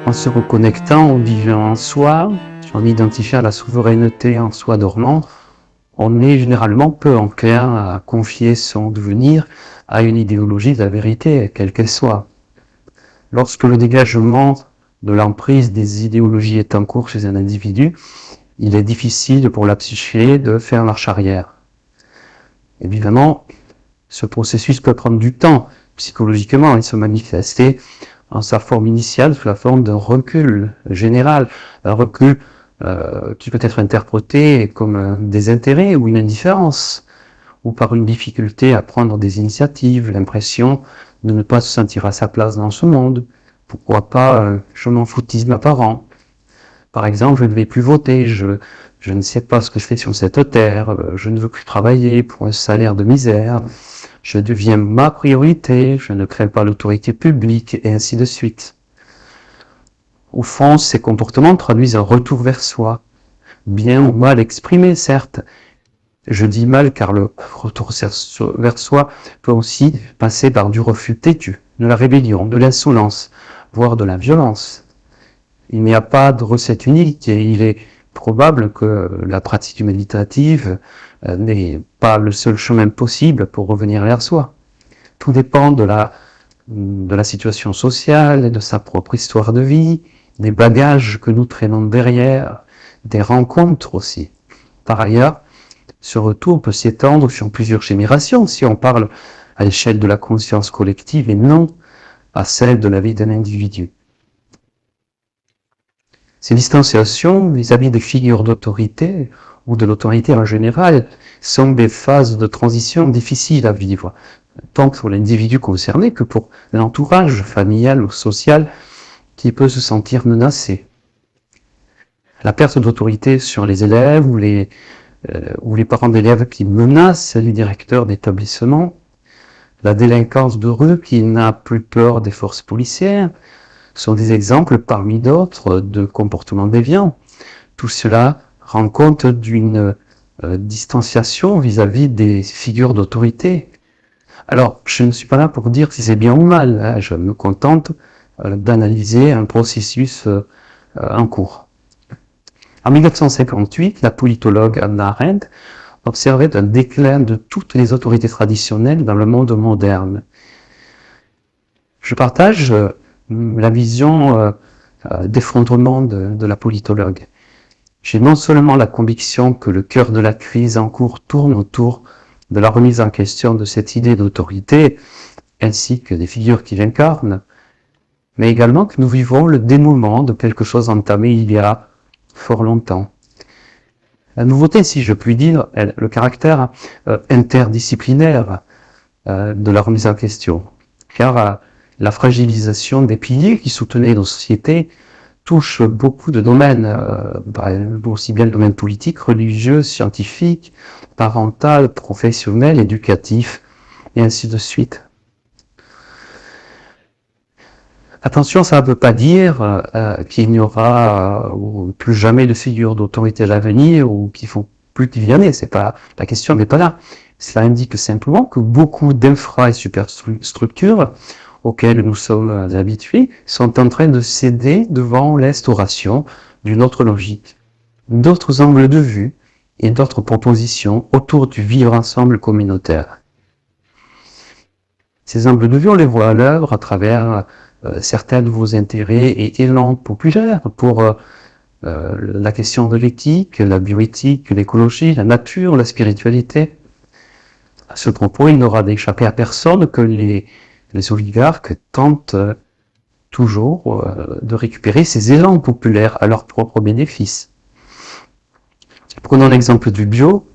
En se reconnectant au divin en soi, en identifiant la souveraineté en soi dormant, on est généralement peu enclin à confier son devenir à une idéologie de la vérité, quelle qu'elle soit. Lorsque le dégagement de l'emprise des idéologies est en cours chez un individu, il est difficile pour la psyché de faire marche arrière. Évidemment, ce processus peut prendre du temps psychologiquement et se manifester en sa forme initiale sous la forme d'un recul général, un recul qui peut être interprété comme un désintérêt ou une indifférence, ou par une difficulté à prendre des initiatives, l'impression de ne pas se sentir à sa place dans ce monde, pourquoi pas un je m'en foutisme apparent. Par exemple, je ne vais plus voter, je ne sais pas ce que je fais sur cette terre, je ne veux plus travailler pour un salaire de misère, je deviens ma priorité, je ne crains pas l'autorité publique, et ainsi de suite. Au fond, ces comportements traduisent un retour vers soi, bien ou mal exprimé, certes. Je dis mal car le retour vers soi peut aussi passer par du refus têtu, de la rébellion, de l'insolence, voire de la violence. Il n'y a pas de recette unique et il est probable que la pratique méditative n'est pas le seul chemin possible pour revenir vers soi. Tout dépend de la situation sociale et de sa propre histoire de vie, des bagages que nous traînons derrière, des rencontres aussi. Par ailleurs, ce retour peut s'étendre sur plusieurs générations si on parle à l'échelle de la conscience collective et non à celle de la vie d'un individu. Ces distanciations vis-à-vis des figures d'autorité ou de l'autorité en général sont des phases de transition difficiles à vivre, tant pour l'individu concerné que pour l'entourage familial ou social qui peut se sentir menacé. La perte d'autorité sur les élèves ou les parents d'élèves qui menacent les directeurs d'établissement, la délinquance de rue qui n'a plus peur des forces policières, sont des exemples parmi d'autres de comportements déviants. Tout cela rend compte d'une distanciation vis-à-vis des figures d'autorité. Alors, je ne suis pas là pour dire si c'est bien ou mal, hein, je me contente d'analyser un processus en cours. En 1958, la politologue Hannah Arendt observait un déclin de toutes les autorités traditionnelles dans le monde moderne. Je partage la vision d'effondrement de la politologue. J'ai non seulement la conviction que le cœur de la crise en cours tourne autour de la remise en question de cette idée d'autorité, ainsi que des figures qui l'incarnent, mais également que nous vivons le dénouement de quelque chose entamé il y a fort longtemps. La nouveauté, si je puis dire, est le caractère interdisciplinaire de la remise en question, car la fragilisation des piliers qui soutenaient nos sociétés touche beaucoup de domaines, aussi bien le domaine politique, religieux, scientifique, parental, professionnel, éducatif, et ainsi de suite. Attention, ça ne veut pas dire qu'il n'y aura plus jamais de figure d'autorité à l'avenir ou qu'il faut plus qu'il y en ait. C'est pas la question n'est pas là. Cela indique simplement que beaucoup d'infra et superstructures auxquelles nous sommes habitués sont en train de céder devant l'instauration d'une autre logique, d'autres angles de vue et d'autres propositions autour du vivre ensemble communautaire. Ces angles de vue, on les voit à l'œuvre à travers certains de vos intérêts et élans populaires pour la question de l'éthique, la bioéthique, l'écologie, la nature, la spiritualité. À ce propos, il n'aura d'échapper à personne que les oligarques tentent toujours de récupérer ces élans populaires à leur propre bénéfice. Prenons l'exemple du bio.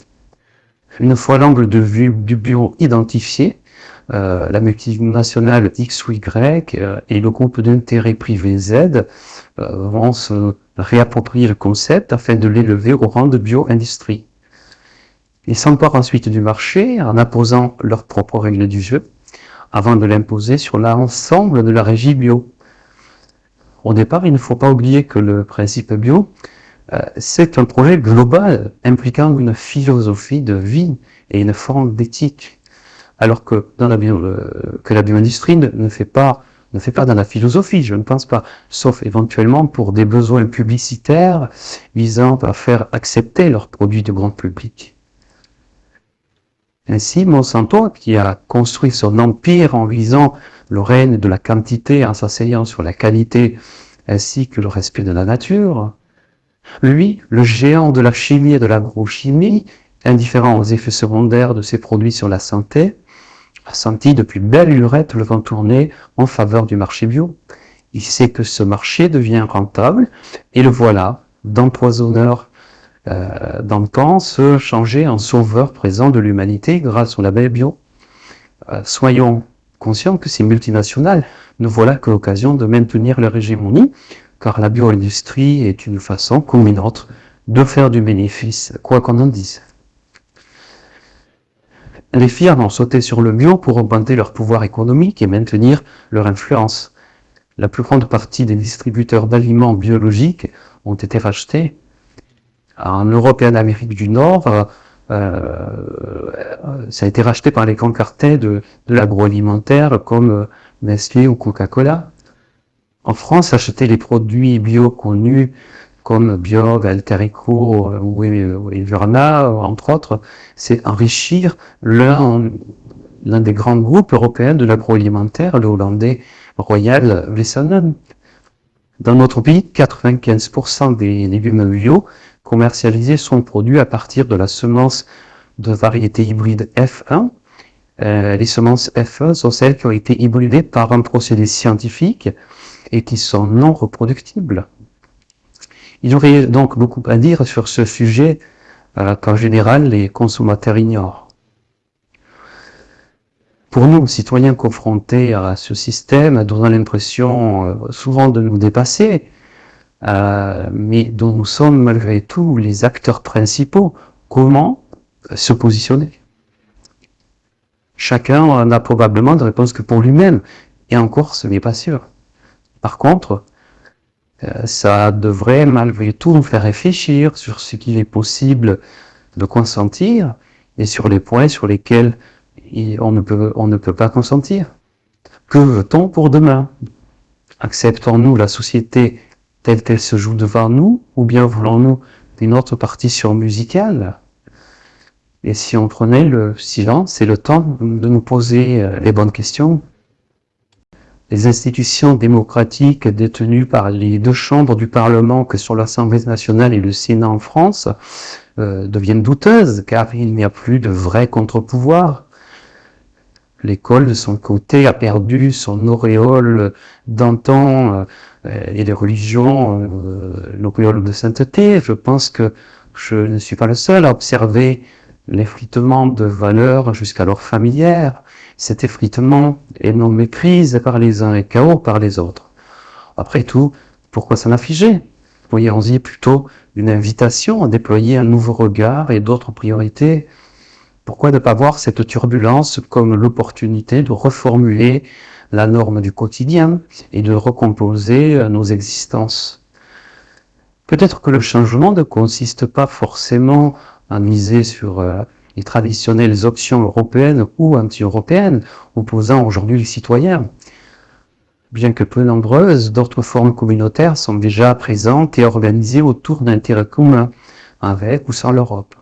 Une fois l'angle de vue du bio identifié, la multinationale X ou Y et le groupe d'intérêt privé Z vont se réapproprier le concept afin de l'élever au rang de bio-industrie. Ils s'emparent ensuite du marché en imposant leurs propres règles du jeu avant de l'imposer sur l'ensemble de la régie bio. Au départ, il ne faut pas oublier que le principe bio, c'est un projet global impliquant une philosophie de vie et une forme d'éthique. Alors que la bioindustrie ne fait pas ne fait pas dans la philosophie, je ne pense pas, sauf éventuellement pour des besoins publicitaires visant à faire accepter leurs produits du grand public. Ainsi, Monsanto, qui a construit son empire en visant le règne de la quantité, en s'asseyant sur la qualité ainsi que le respect de la nature, lui, le géant de la chimie et de l'agrochimie, indifférent aux effets secondaires de ses produits sur la santé, a senti depuis belle lurette le vent tourner en faveur du marché bio. Il sait que ce marché devient rentable, et le voilà, d'empoisonneur d'antan, se changer en sauveur présent de l'humanité grâce au label bio. Soyons conscients que ces multinationales ne voilà que l'occasion de maintenir leur hégémonie, car la bio-industrie est une façon, comme une autre, de faire du bénéfice, quoi qu'on en dise. Les firmes ont sauté sur le bio pour augmenter leur pouvoir économique et maintenir leur influence. La plus grande partie des distributeurs d'aliments biologiques ont été rachetés. En Europe et en Amérique du Nord, ça a été racheté par les grands cartels de l'agroalimentaire comme Nestlé ou Coca-Cola. En France, acheter les produits bio connus comme Biog, Alterico ou Everna, entre autres, c'est enrichir l'un des grands groupes européens de l'agroalimentaire, le hollandais Royal Wessenen. Dans notre pays, 95% des légumes bio commercialisés sont produits à partir de la semence de variété hybride F1. Les semences F1 sont celles qui ont été hybridées par un procédé scientifique et qui sont non reproductibles. Il y aurait donc beaucoup à dire sur ce sujet qu'en général les consommateurs ignorent. Pour nous, citoyens confrontés à ce système, donnant l'impression souvent de nous dépasser, mais dont nous sommes malgré tout les acteurs principaux, comment se positionner? Chacun en a probablement de réponse que pour lui-même, et encore ce n'est pas sûr. Par contre, ça devrait malgré tout nous faire réfléchir sur ce qu'il est possible de consentir et sur les points sur lesquels on ne peut pas consentir. Que veut-on pour demain? Acceptons-nous la société telle qu'elle se joue devant nous, ou bien voulons-nous une autre partition musicale? Et si on prenait le silence et le temps de nous poser les bonnes questions? Les institutions démocratiques détenues par les deux chambres du Parlement, que sont l'Assemblée nationale et le Sénat en France, deviennent douteuses, car il n'y a plus de vrai contre-pouvoir. L'école, de son côté, a perdu son auréole d'antan et les religions, l'auréole de sainteté. Je pense que je ne suis pas le seul à observer l'effritement de valeurs jusqu'alors familières. Cet effritement est non méprise par les uns et chaos par les autres. Après tout, pourquoi s'en afficher? Voyons-y plutôt une invitation à déployer un nouveau regard et d'autres priorités. Pourquoi ne pas voir cette turbulence comme l'opportunité de reformuler la norme du quotidien et de recomposer nos existences? Peut-être que le changement ne consiste pas forcément à miser sur les traditionnelles options européennes ou anti-européennes opposant aujourd'hui les citoyens. Bien que peu nombreuses, d'autres formes communautaires sont déjà présentes et organisées autour d'intérêts communs, avec ou sans l'Europe.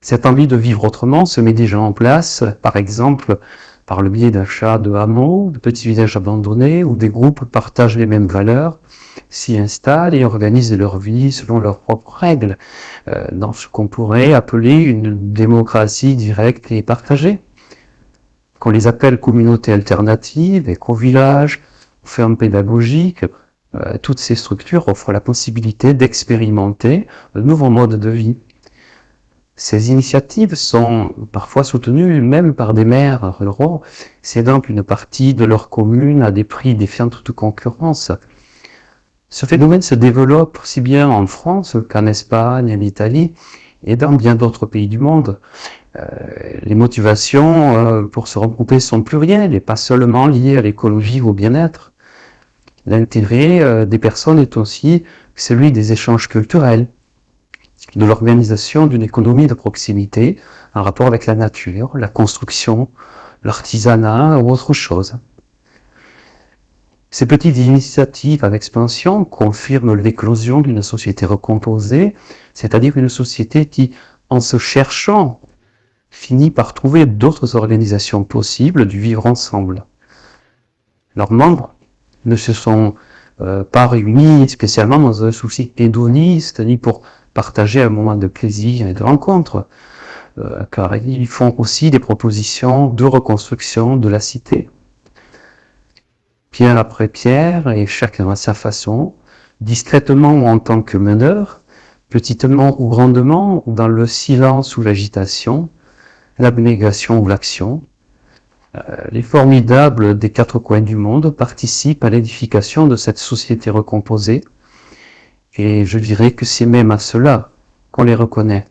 Cette envie de vivre autrement se met déjà en place, par exemple, par le biais d'achats de hameaux, de petits villages abandonnés, où des groupes partagent les mêmes valeurs, s'y installent et organisent leur vie selon leurs propres règles, dans ce qu'on pourrait appeler une démocratie directe et partagée. Qu'on les appelle communautés alternatives, éco-villages, fermes pédagogiques, toutes ces structures offrent la possibilité d'expérimenter de nouveaux modes de vie. Ces initiatives sont parfois soutenues même par des maires ruraux, cédant une partie de leur commune à des prix défiant toute concurrence. Ce phénomène se développe aussi bien en France qu'en Espagne, en Italie et dans bien d'autres pays du monde. Les motivations pour se regrouper sont plurielles et pas seulement liées à l'écologie ou au bien-être. L'intérêt des personnes est aussi celui des échanges culturels, de l'organisation d'une économie de proximité en rapport avec la nature, la construction, l'artisanat ou autre chose. Ces petites initiatives à l'expansion confirment l'éclosion d'une société recomposée, c'est-à-dire une société qui, en se cherchant, finit par trouver d'autres organisations possibles du vivre ensemble. Leurs membres ne se sont pas réunis spécialement dans un souci hédoniste, ni pour partager un moment de plaisir et de rencontre, car ils font aussi des propositions de reconstruction de la cité. Pierre après pierre, et chacun à sa façon, discrètement ou en tant que meneur, petitement ou grandement, dans le silence ou l'agitation, l'abnégation ou l'action, les formidables des quatre coins du monde participent à l'édification de cette société recomposée, et je dirais que c'est même à cela qu'on les reconnaît.